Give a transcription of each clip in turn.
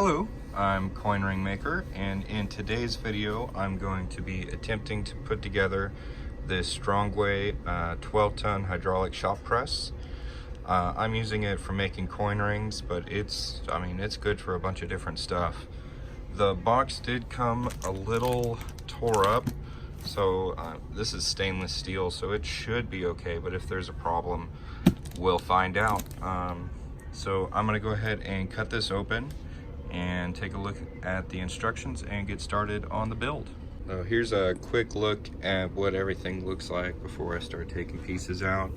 Hello, I'm Coin Ring Maker, and in today's video I'm going to be attempting to put together this Strongway 12-ton hydraulic shop press. I'm using it for making coin rings, but it's good for a bunch of different stuff. The box did come a little tore up, so this is stainless steel, so it should be okay, but if there's a problem, we'll find out. So I'm gonna go ahead and cut this open and take a look at the instructions and get started on the build. Here's a quick look at what everything looks like before I start taking pieces out.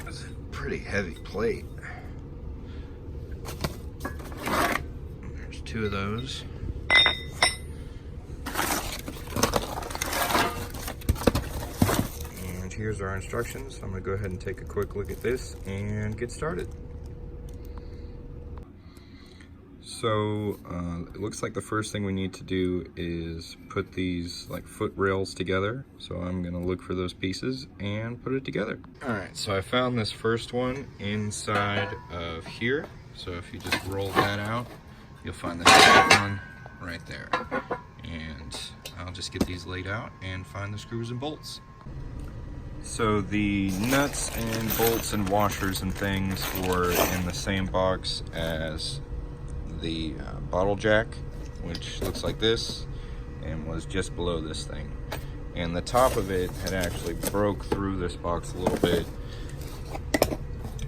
It's a pretty heavy plate. There's two of those. And here's our instructions. I'm gonna go ahead and take a quick look at this and get started. So it looks like the first thing we need to do is put these like foot rails together. So I'm gonna look for those pieces and put it together. All right, so I found this first one inside of here. So if you just roll that out, you'll find the second one right there. And I'll just get these laid out and find the screws and bolts. So the nuts and bolts and washers and things were in the same box as the bottle jack, which looks like this and was just below this thing, and the top of it had actually broke through this box a little bit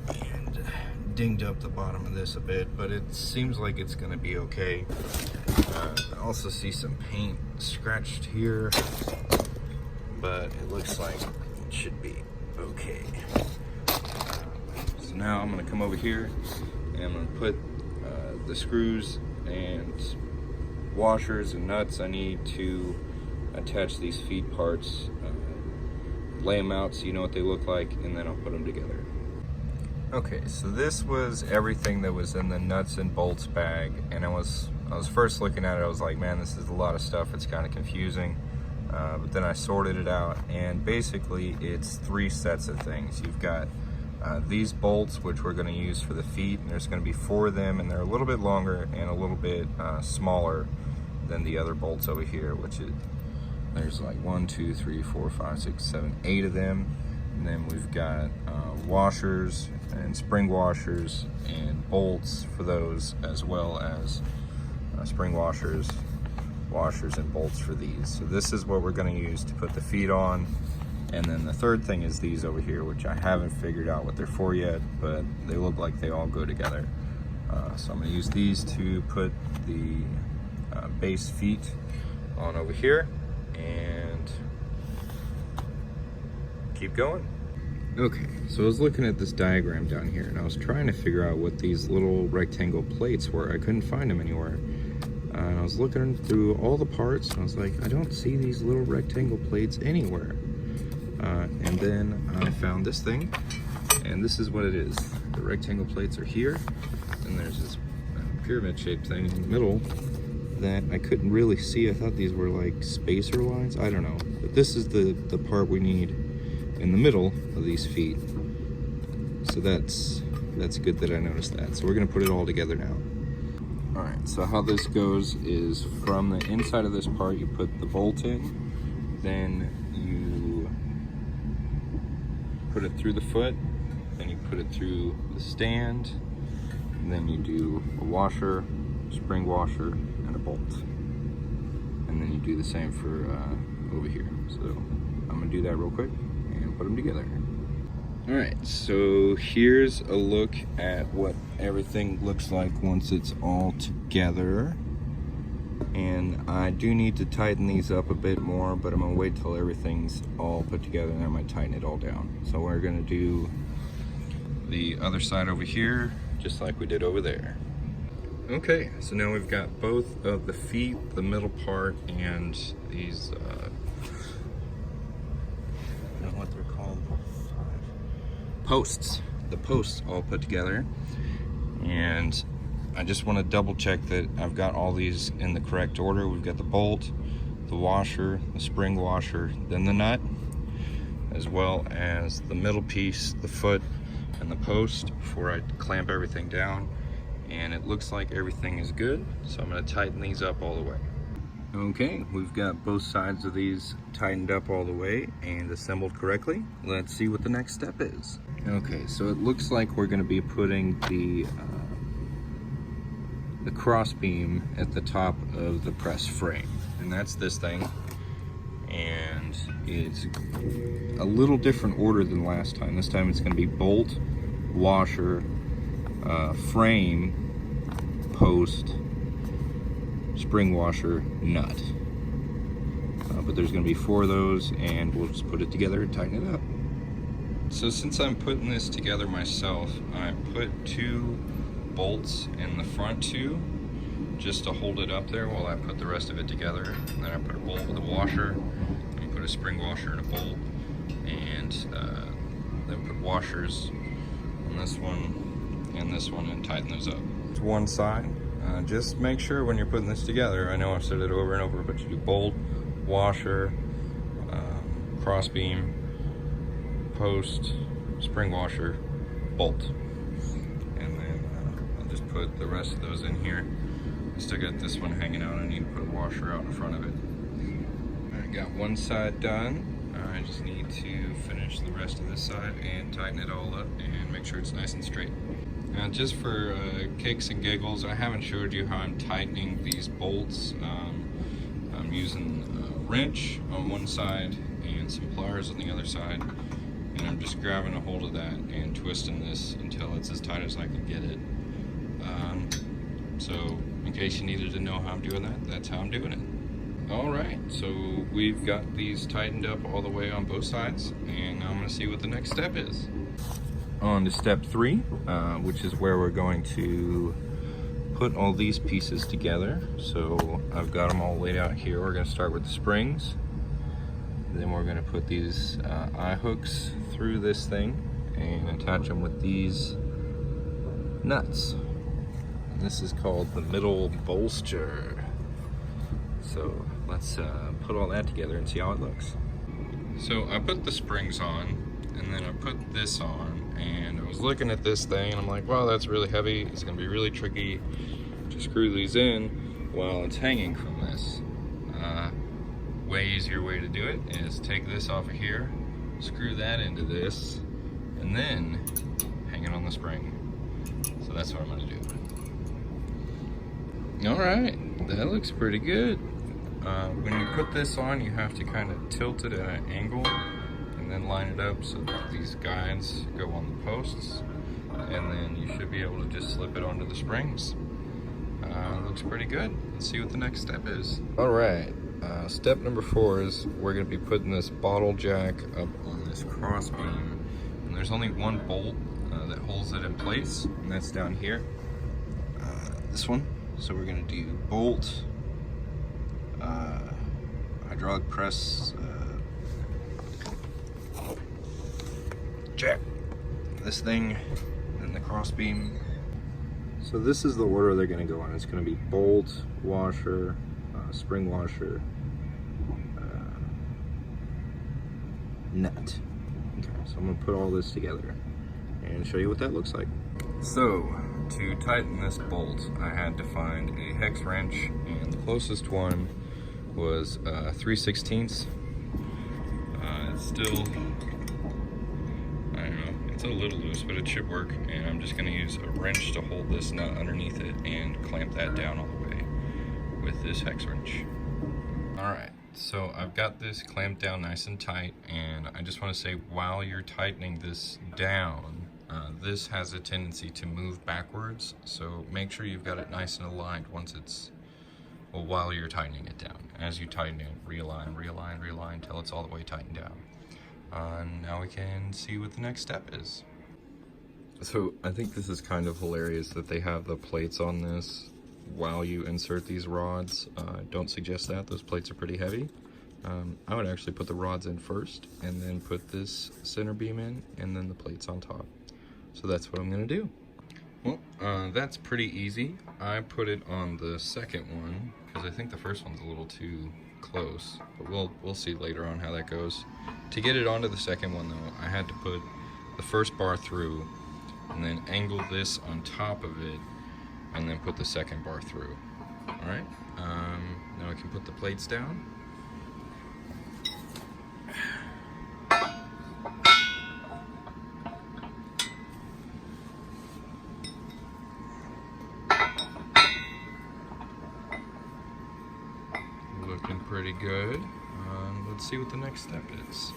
and dinged up the bottom of this a bit, but it seems like it's going to be okay. I also see some paint scratched here, but it looks like it should be okay. So now I'm going to come over here and I'm going to put the screws and washers and nuts I need to attach these feet parts, lay them out so you know what they look like, and then I'll put them together. Okay, so this was everything that was in the nuts and bolts bag, and I was first looking at it, I was like, man, this is a lot of stuff, it's kind of confusing, but then I sorted it out, and basically it's three sets of things. You've got these bolts, which we're going to use for the feet, and there's going to be 4 of them, and they're a little bit longer and a little bit smaller than the other bolts over here, which is, there's like 1, 2, 3, 4, 5, 6, 7, 8 of them. And then we've got washers and spring washers and bolts for those, as well as spring washers, washers and bolts for these. So this is what we're going to use to put the feet on. And then the third thing is these over here, which I haven't figured out what they're for yet, but they look like they all go together. So I'm going to use these to put the base feet on over here and keep going. Okay, so I was looking at this diagram down here and I was trying to figure out what these little rectangle plates were. I couldn't find them anywhere. And I was looking through all the parts and I was like, I don't see these little rectangle plates anywhere. And then I found this thing, and this is what it is. The rectangle plates are here, and there's this pyramid-shaped thing in the middle that I couldn't really see. I thought these were like spacer lines. I don't know. But this is the part we need in the middle of these feet. So that's good that I noticed that. So we're gonna put it all together now. All right, so how this goes is from the inside of this part, you put the bolt in, then you put it through the foot, then you put it through the stand, and then you do a washer, spring washer, and a bolt. And then you do the same for over here. So I'm gonna do that real quick and put them together. All right, so here's a look at what everything looks like once it's all together. And I do need to tighten these up a bit more, but I'm gonna wait till everything's all put together and I might tighten it all down. So we're gonna do the other side over here, just like we did over there. Okay, so now we've got both of the feet, the middle part, and these, I don't know what they're called, posts. The posts all put together. And I just want to double check that I've got all these in the correct order. We've got the bolt, the washer, the spring washer, then the nut, as well as the middle piece, the foot, and the post before I clamp everything down. and it looks like everything is good. So I'm going to tighten these up all the way. Okay, we've got both sides of these tightened up all the way and assembled correctly. Let's see what the next step is. Okay, so it looks like we're going to be putting the cross beam at the top of the press frame, and that's this thing. And it's a little different order than last time. This time it's going to be bolt, washer, frame, post, spring washer, nut. But there's going to be 4 of those, and we'll just put it together and tighten it up. So since I'm putting this together myself, I put 2 bolts in the front 2 just to hold it up there while I put the rest of it together. And then I put a bolt with a washer, and put a spring washer and a bolt, and then put washers on this one and tighten those up. To one side. Just make sure when you're putting this together, I know I've said it over and over, but you do bolt, washer, cross beam, post, spring washer, bolt. And then I'll just put the rest of those in here. I still got this one hanging out. I need to put a washer out in front of it. I got one side done. I just need to finish the rest of this side and tighten it all up and make sure it's nice and straight. Now, just for kicks and giggles, I haven't showed you how I'm tightening these bolts. I'm using a wrench on one side and some pliers on the other side, and I'm just grabbing a hold of that and twisting this until it's as tight as I can get it. So in case you needed to know how I'm doing that, that's how I'm doing it. Alright, so we've got these tightened up all the way on both sides, and now I'm going to see what the next step is. On to step 3, which is where we're going to put all these pieces together. So I've got them all laid out here. We're going to start with the springs. Then we're going to put these eye hooks through this thing and attach them with these nuts. And this is called the middle bolster. So let's put all that together and see how it looks. So I put the springs on, and then I put this on, and I was looking at this thing and I'm like, wow, that's really heavy. It's gonna be really tricky to screw these in while it's hanging from this. Way easier way to do it is take this off of here, screw that into this, and then hang it on the spring. So that's what I'm gonna do. All right, that looks pretty good. When you put this on, you have to kind of tilt it at an angle and then line it up so that these guides go on the posts, and then you should be able to just slip it onto the springs. Looks pretty good. Let's see what the next step is. All right, step number 4 is we're going to be putting this bottle jack up on this cross beam, and there's only one bolt that holds it in place, and that's down here, this one. So we're going to do bolt, hydraulic press, jack, this thing, and the cross beam. So this is the order they're going to go on. It's going to be bolt, washer, spring washer, nut. Okay, so I'm going to put all this together and show you what that looks like. So to tighten this bolt, I had to find a hex wrench, and the closest one was 3/16. It's still, I don't know, it's a little loose, but it should work. And I'm just gonna use a wrench to hold this nut underneath it and clamp that down all the way with this hex wrench. All right, so I've got this clamped down nice and tight, and I just wanna say, while you're tightening this down, this has a tendency to move backwards, so make sure you've got it nice and aligned once it's, well, while you're tightening it down. As you tighten it, realign, realign, realign until it's all the way tightened down. Now we can see what the next step is. So I think this is kind of hilarious that they have the plates on this while you insert these rods. Don't suggest that, those plates are pretty heavy. I would actually put the rods in first and then put this center beam in and then the plates on top. So that's what I'm gonna do. Well, that's pretty easy. I put it on the second one because I think the first one's a little too close, but we'll see later on how that goes. To get it onto the second one though, I had to put the first bar through and then angle this on top of it and then put the second bar through. All right, now I can put the plates down. Looking pretty good. Let's see what the next step is.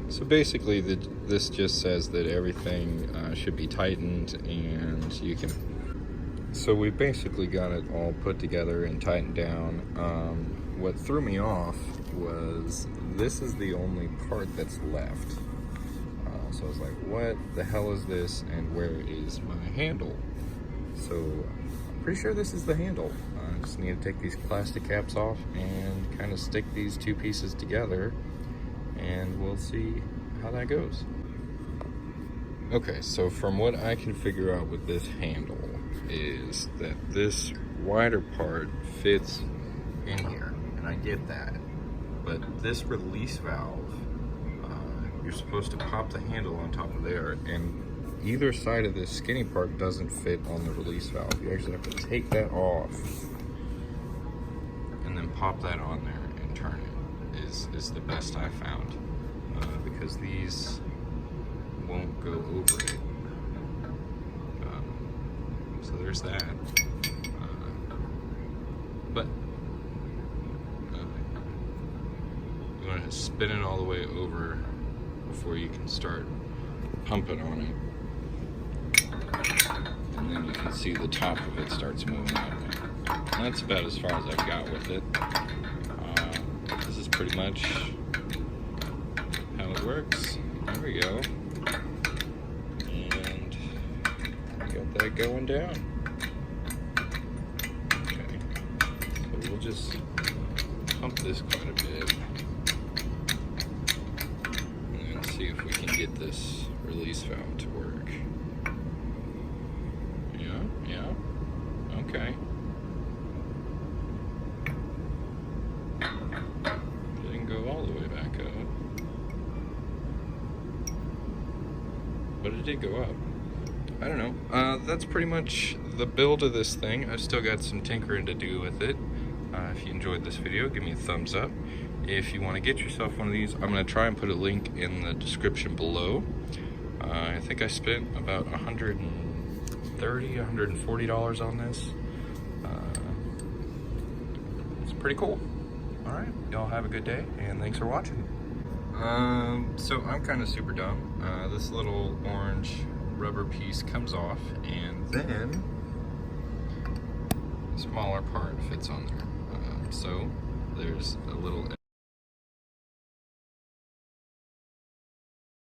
So basically, this just says that everything should be tightened, and you can. So we basically got it all put together and tightened down. What threw me off was this is the only part that's left. So I was like, what the hell is this, and where is my handle? So I'm pretty sure this is the handle. I just need to take these plastic caps off and kind of stick these two pieces together, and we'll see how that goes. Okay, so from what I can figure out with this handle is that this wider part fits in here, and I get that, but this release valve, you're supposed to pop the handle on top of there, and either side of this skinny part doesn't fit on the release valve. You actually have to take that off and then pop that on there and turn it is the best I found, because these won't go over it. So there's that. But you want to spin it all the way over before you can start pumping on it. And then you can see the top of it starts moving up. And that's about as far as I've got with it. This is pretty much how it works. There we go. And got that going down. Okay. So we'll just pump this quite a bit. And see if we can get this release valve to work. Yeah. Okay. Didn't go all the way back up, but it did go up. I don't know. That's pretty much the build of this thing. I've still got some tinkering to do with it. If you enjoyed this video, give me a thumbs up. If you want to get yourself one of these, I'm going to try and put a link in the description below. I think I spent about $130, $140 on this. It's pretty cool. All right, y'all have a good day, and thanks for watching. So I'm kind of super dumb. This little orange rubber piece comes off, and then a smaller part fits on there. So there's a little